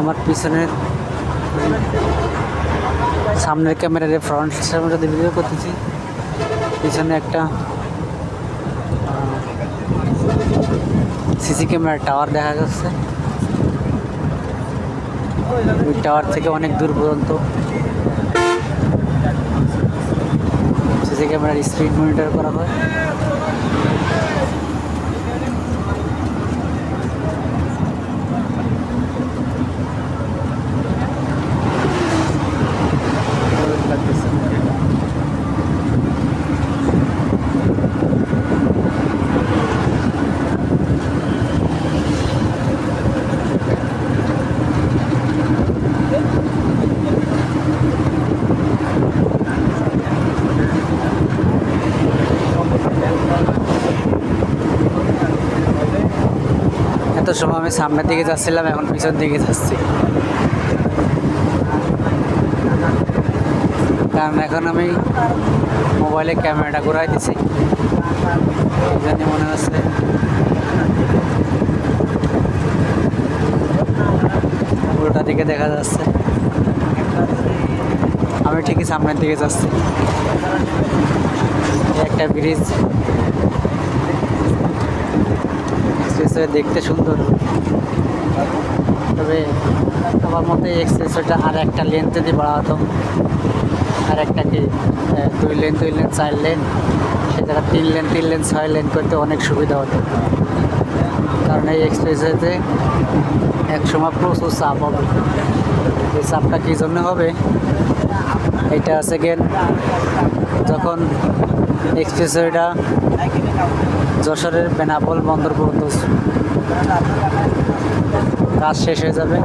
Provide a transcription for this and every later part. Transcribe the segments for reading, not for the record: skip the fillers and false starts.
আমার পিছনের সামনের ক্যামেরার ফ্রন্ট ক্যামেরা দিয়ে ভিডিও করতেছি। পিছনে একটা সিসি ক্যামেরার টাওয়ার দেখা যাচ্ছে। ওই টাওয়ার থেকে অনেক দূর পর্যন্ত সিসি ক্যামেরার স্পিড মনিটর করা হয়। এত সময় আমি সামনের দিকে যাচ্ছিলাম, এখন পিছন দিকে যাচ্ছি, কারণ এখন আমি মোবাইলে ক্যামেরাটা ঘুরাই দিছি। জানি মনে হচ্ছে উল্টা দিকে দেখা যাচ্ছে, আমি ঠিকই সামনের দিকে যাচ্ছি। একটা ব্রিজ দেখতে সুন্দর, তবে আমার মতে এক্সপ্রেসওয়েটা আর একটা লেন যদি বাড়াতো, আর একটা কি 2 লেন 4 লেন, সে জায়গায় 3 লেন 6 লেন করতে অনেক সুবিধা হতো। কারণ এই এক্সপ্রেসওয়েতে এক সময় প্রচুর চাপ হবে। এই চাপটা কী জন্য হবে, এটা আছে গেন যখন এক্সপ্রেসওয়েটা যশোরের বেনাপোল বন্দর পর্যন্ত কাজ শেষ হয়ে যাবে,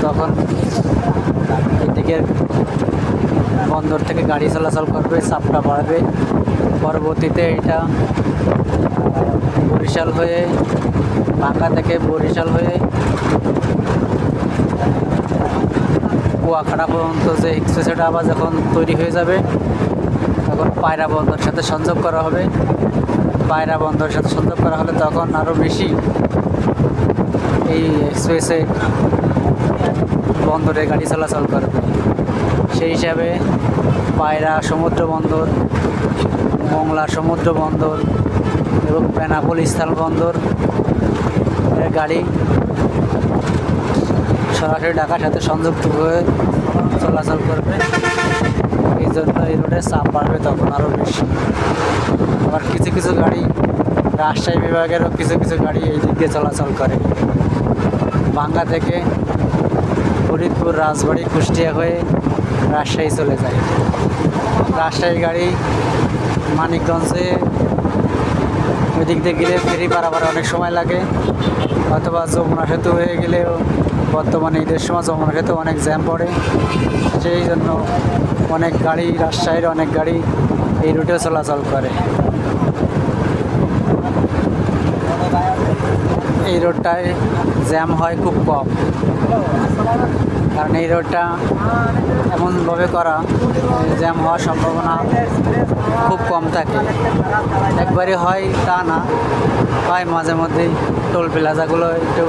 তখন এদিকে বন্দর থেকে গাড়ি চলাচল করবে, চাপটা বাড়বে। পরবর্তীতে এটা বরিশাল হয়ে, ঢাকা থেকে বরিশাল হয়ে কুয়াকাটা পর্যন্ত যে এক্সপ্রেসওয়েটা আবার যখন তৈরি হয়ে যাবে, তখন পায়রা বন্দরের সাথে সংযোগ করা হবে। পায়রা বন্দরের সাথে সংযোগ করা হলে তখন আরও বেশি এই এক্সপ্রেসে বন্দরে গাড়ি চলাচল করবে। সেই হিসাবে পায়রা সমুদ্র বন্দর, মংলা সমুদ্র বন্দর এবং বেনাপোল স্থল বন্দর গাড়ি সরাসরি ঢাকার সাথে সংযুক্ত হয়ে চলাচল করবে। এই জন্য এই রোডের চাপ বাড়বে তখন আরও বেশি। আবার কিছু কিছু গাড়ি, রাজশাহী বিভাগেরও কিছু কিছু গাড়ি এই দিক দিয়ে চলাচল করে। ভাঙ্গা থেকে ফরিদপুর, রাজবাড়ী, কুষ্টিয়া হয়ে রাজশাহী চলে যায়। রাজশাহী গাড়ি মানিকগঞ্জে ওই দিক দিয়ে গেলে ফেরি পারাবার অনেক সময় লাগে, অথবা যমুনা সেতু হয়ে গেলেও বর্তমানে ঈদের সময় যমুনা সেতু অনেক জ্যাম পড়ে। সেই জন্য অনেক গাড়ি, রাজশাহীর অনেক গাড়ি এই রুটেও চলাচল করে। এই রোডটায় জ্যাম হয় খুব কম, কারণ এই রোডটা এমনভাবে করা জ্যাম হওয়ার সম্ভাবনা খুব কম থাকে। একবারে হয় তা না, হয় মাঝে মধ্যেই টোল প্লাজাগুলো একটু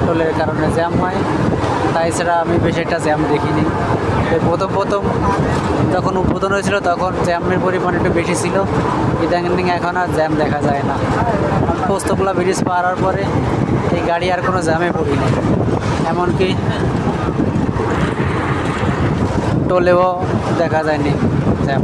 টোলের কারণে জ্যাম হয়, তাই ছাড়া আমি বেশি একটা জ্যাম দেখিনি। প্রথম যখন উদ্বোধন হয়েছিল তখন জ্যামের পরিমাণ একটু বেশি ছিল, ইদানিং এখন আর জ্যাম দেখা যায় না। পোস্তকলা ব্রিজ পার হওয়ার পরে এই গাড়ি আর কোনো জ্যামে পড়িনি, এমনকি টোলেও দেখা যায়নি জ্যাম।